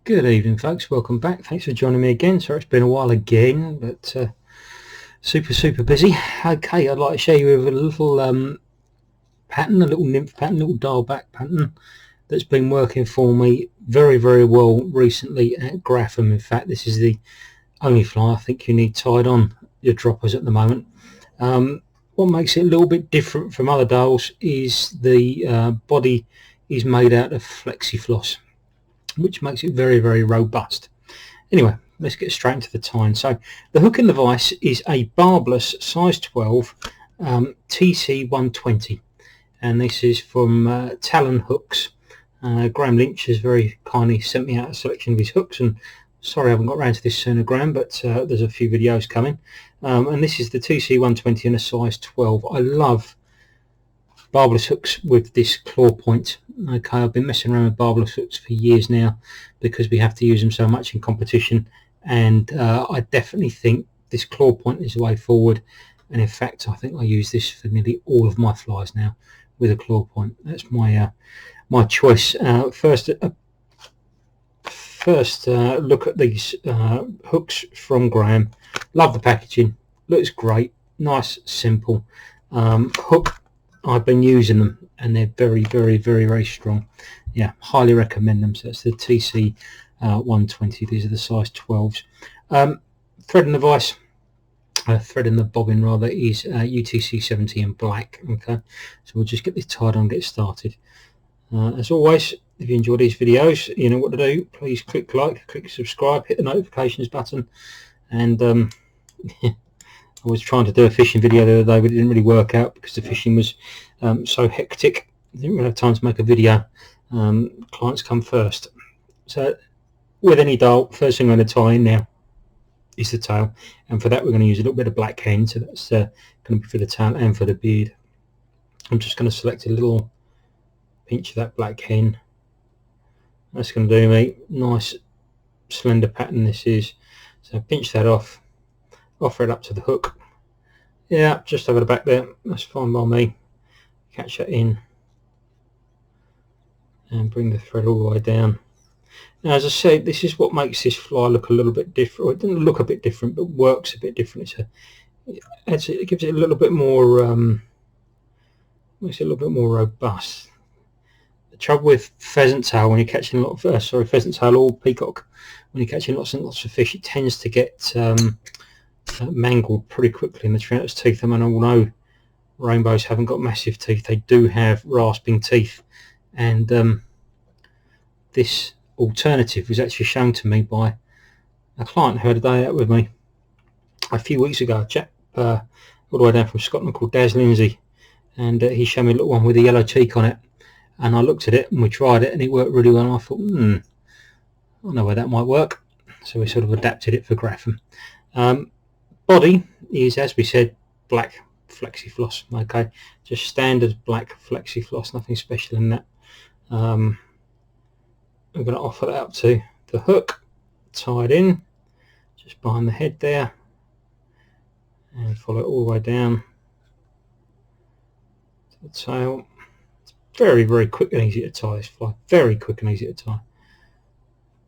Good evening, folks. Welcome back. Thanks for joining me again. Sorry it's been a while again, but super busy. Okay, I'd like to show you with a little pattern, a little nymph pattern, a little dial back pattern that's been working for me very well recently at Grapham. In fact, this is the only fly I think you need tied on your droppers at the moment. What makes it a little bit different from other dials is the body is made out of Flexi Floss, which makes it very robust. Anyway, let's get straight into the tying. So the hook in the vise is a barbless size 12 TC 120, and this is from Talon hooks. Graham Lynch has very kindly sent me out a selection of his hooks, and sorry I haven't got around to this sooner, Graham, but there's a few videos coming. And this is the TC 120 in a size 12. I love barbless hooks with this claw point. Okay, I've been messing around with barbless hooks for years now because we have to use them so much in competition, and I definitely think this claw point is the way forward. And in fact, I think I use this for nearly all of my flies now with a claw point. That's my my choice. First look at these hooks from Graham. Love the packaging, looks great, nice simple hook. I've been using them and they're very strong. Yeah, highly recommend them. So that's the TC 120. These are the size 12s. Thread in the vise, thread in the bobbin rather, is UTC 70 in black. Okay, so we'll just get this tied on and get started. As always, if you enjoy these videos, you know what to do. Please click like, click subscribe, hit the notifications button, and I was trying to do a fishing video the other day, but it didn't really work out because the fishing was so hectic. I didn't really have time to make a video. Clients come first. So with any dial, first thing I'm going to tie in now is the tail, and for that we're going to use a little bit of black hen. So that's going to be for the tail and for the beard. I'm just going to select a little pinch of that black hen. That's going to do me. Nice slender pattern this is. So pinch that off, offer it up to the hook. Yeah, just over the back there. That's fine by me. Catch that in and bring the thread all the way down. Now, as I said, this is what makes this fly look a little bit different. It doesn't look a bit different, but works a bit different. It gives it a little bit more, makes it a little bit more robust. The trouble with pheasant tail, when you're catching a lot of, pheasant tail or peacock, when you're catching lots and lots of fish, it tends to get mangled pretty quickly in the trout's teeth. I mean, although rainbows haven't got massive teeth, they do have rasping teeth, and this alternative was actually shown to me by a client who had a day out with me a few weeks ago, a chap all the way down from Scotland called Daz Lindsay, and he showed me a little one with a yellow cheek on it, and I looked at it and we tried it and it worked really well, and I thought, I know where that might work. So we sort of adapted it for Grapham. Body is, as we said, black Flexi Floss. Okay, just standard black Flexi Floss, nothing special in that. I'm going to offer that up to the hook, tied in just behind the head there, and follow it all the way down to the tail. It's very quick and easy to tie this fly, very quick and easy to tie.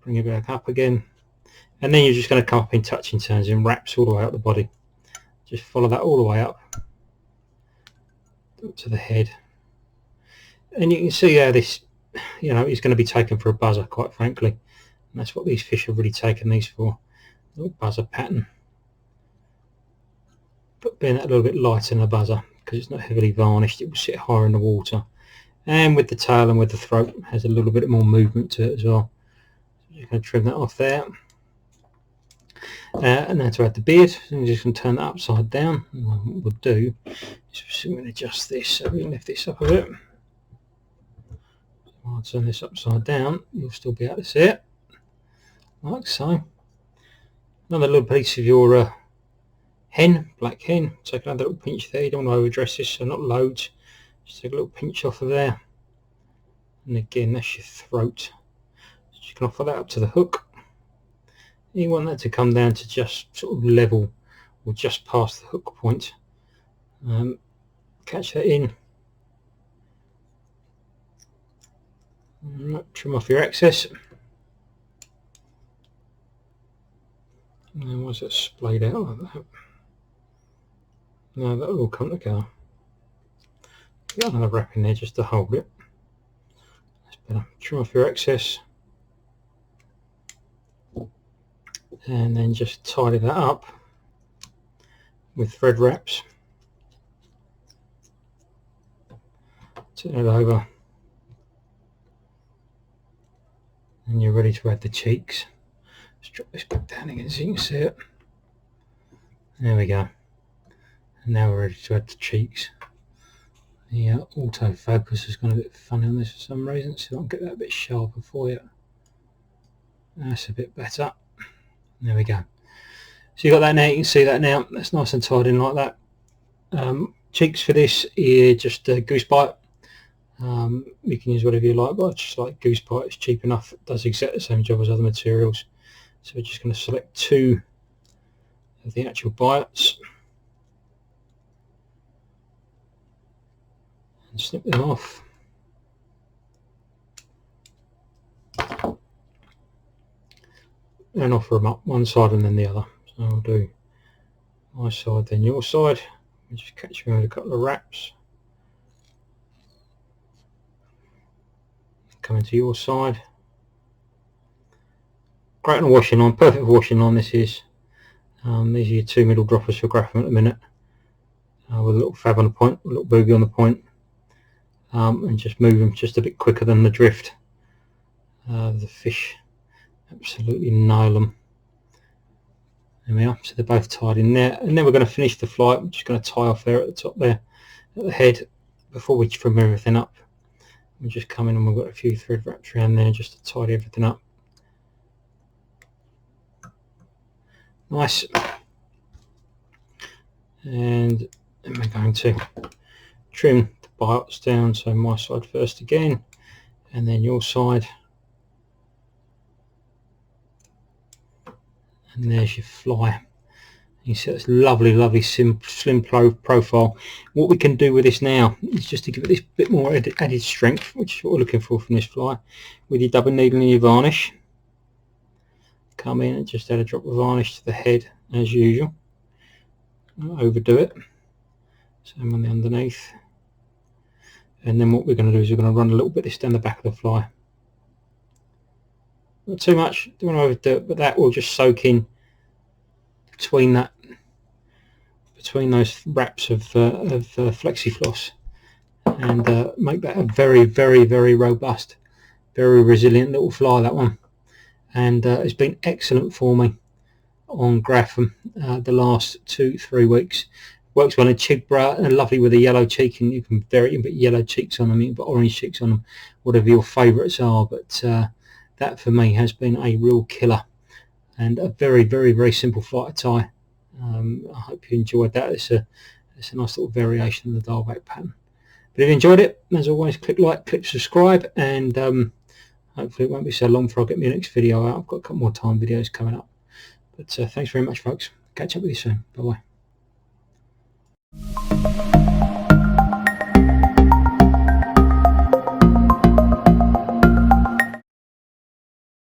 Bring it back up again, and then you're just going to come up in touching turns in wraps all the way up the body. Just follow that all the way up to the head, and you can see how this, you know, is going to be taken for a buzzer, quite frankly, and that's what these fish have really taken these for, a little buzzer pattern, but being that a little bit lighter than a buzzer because it's not heavily varnished, it will sit higher in the water, and with the tail and with the throat has a little bit more movement to it as well. So you're going to trim that off there. And then to add the beard, I'm just going to turn that upside down. And what we'll do is we're going to adjust this so we can lift this up a bit. While I turn this upside down, you'll still be able to see it, like so. Another little piece of your hen, black hen. Take another little pinch there. You don't want to overdress this, so not loads. Just take a little pinch off of there. And again, that's your throat. So you can offer that up to the hook. You want that to come down to just sort of level or just past the hook point. Catch that in. Trim off your excess. And then once it's splayed out like that, now that'll all come together. Got another wrap in there just to hold it. That's better. Trim off your excess. And then just tidy that up with thread wraps. Turn it over. And you're ready to add the cheeks. Let's drop this back down again so you can see it. There we go. And now we're ready to add the cheeks. The autofocus has gone a bit funny on this for some reason, so I'll get that a bit sharper for you. That's a bit better. There we go. So you got that now, you can see that now. That's nice and tied in like that. Cheeks for this is just a Goose bite. You can use whatever you like, but I just like Goose bite. It's cheap enough. It does exactly the same job as other materials. So we're just going to select 2 of the actual biots and snip them off. And offer them up one side and then the other. So I'll do my side then your side. I'll just catch you with a couple of wraps. Come into your side. Great on washing line, perfect for washing line this is. These are your 2 middle droppers for graphing at the minute. With a little fab on the point, a little boogie on the point. And just move them just a bit quicker than the drift. The fish absolutely nail them. There we are, so they're both tied in there. And then we're going to finish the fly. I'm just going to tie off there at the top there, at the head, before we trim everything up. We just come in and we've got a few thread wraps around there just to tidy everything up. Nice. And then we're going to trim the biots down, so my side first again, and then your side. And there's your fly. You see this lovely slim profile. What we can do with this now is just to give it this bit more added strength, which is what we're looking for from this fly. With your double needle and your varnish, come in and just add a drop of varnish to the head as usual. Don't overdo it. Same on the underneath. And then what we're going to do is we're going to run a little bit of this down the back of the fly. Not too much, don't want to overdo it, but that will just soak in between those wraps of Flexi Floss, and make that a very robust, very resilient little fly, that one. And it's been excellent for me on graphing the last 2-3 weeks. Works well in Chigbra and lovely with a yellow cheek, and you can put yellow cheeks on them, you can put orange cheeks on them, whatever your favourites are. But that for me has been a real killer, and a very simple fly to tie. I hope you enjoyed that. It's a nice little variation of the Diawl Bach pattern. But if you enjoyed it, as always, click like, click subscribe, and hopefully it won't be so long before I get my next video out. I've got a couple more time videos coming up. But thanks very much, folks. Catch up with you soon. Bye bye.